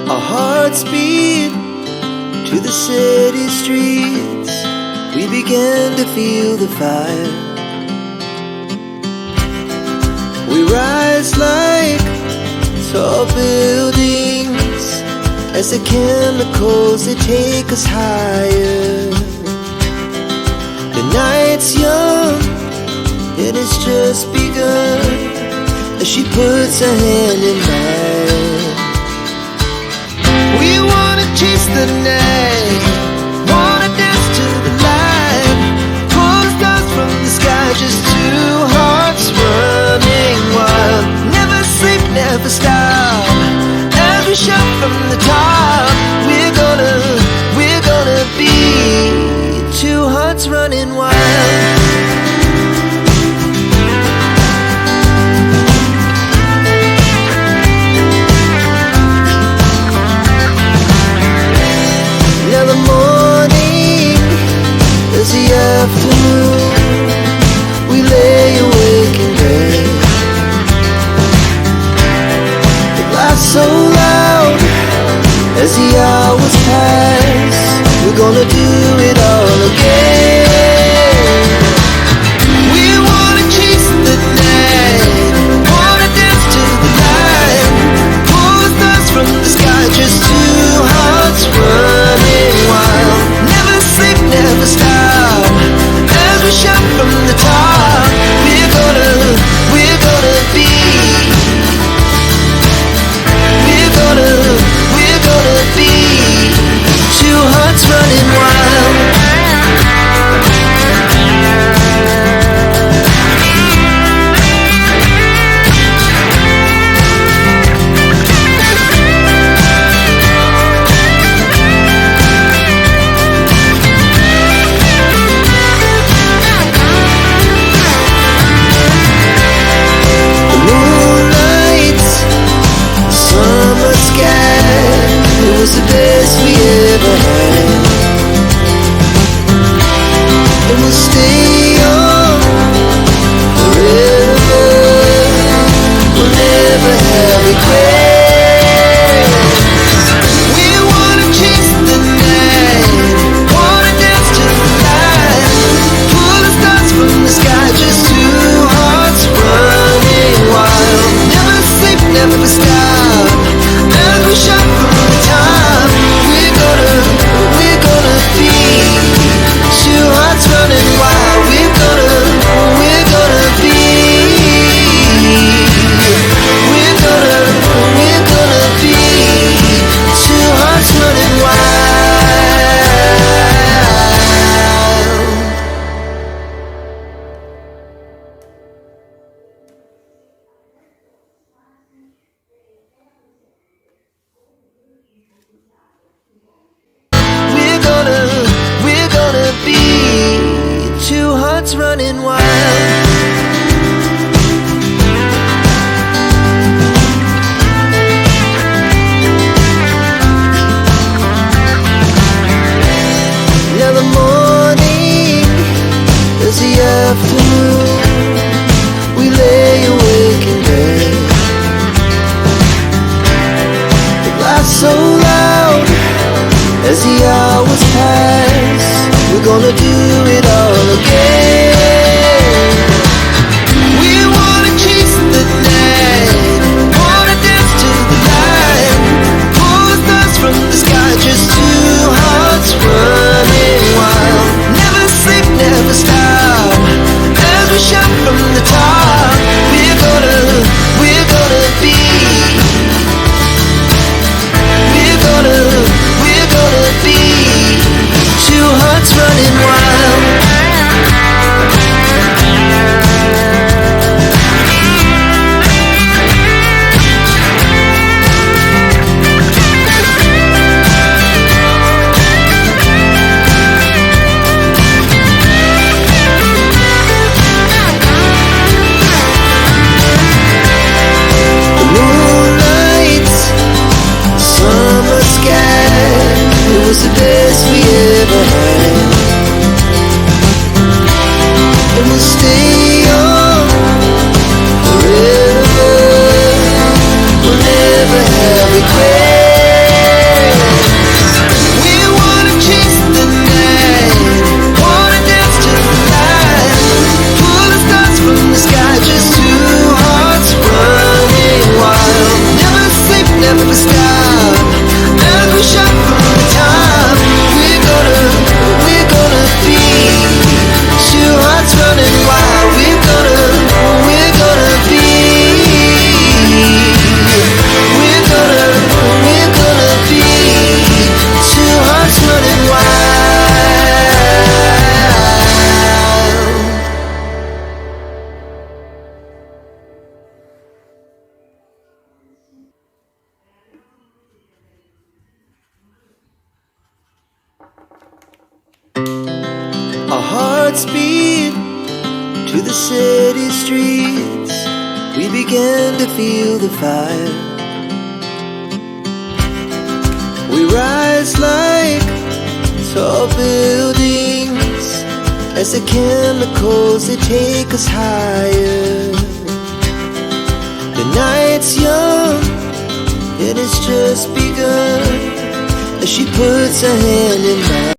Our hearts beat to the city streets. We began to feel the fire. We rise like tall buildings as the chemicals, they take us higher. The night's young and it's just begun as she puts her hand in mine. We wanna chase the night, wanna dance to the light, pull stars from the sky, just two hearts running wild. Never sleep, never stop, as we shout from the top. We're gonna be two hearts running wild. Now the morning is the afternoon. We lay awake in bed. It laughs so loud as the hours pass. We're gonna do it all again. We wanna chase the night, wanna dance to the light, pull the stars from the sky, just two hearts running wild. Never sleep, never stop, as we shout from the top. We're gonna be, we're gonna be two hearts running wild. The moonlight, summer sky, it was the best we ever had. And we'll stay on forever. We'll never have regrets. We wanna chase the night, wanna dance to the light, pull the stars from the sky, just two hearts running wild. Never sleep, never stop, as we shout from the top. We're gonna be two hearts running wild. We're gonna be, we're gonna be two hearts running wild. We're gonna be two hearts running wild. Now the morning is the afternoon. We lay awake in bed. It laughs so loud as the hours pass. We're gonna do it all again. We wanna chase the night, wanna dance to the light, pull the stars from the sky, just two hearts running wild. Never sleep, never stop, as we shout from the top. We're gonna be, we're gonna be two hearts running wild. The moonlight, summer sky, it was the best we ever had. And we'll stay on forever. We'll never have regrets. stop as we shout from the top. We're gonna be two hearts running wild. We're gonna be. We're gonna be two hearts running wild. Our hearts beat to the city streets. We began to feel the fire. We rise like tall buildings as the chemicals, they take us higher. The night's young, it has just begun as she puts her hand in mine.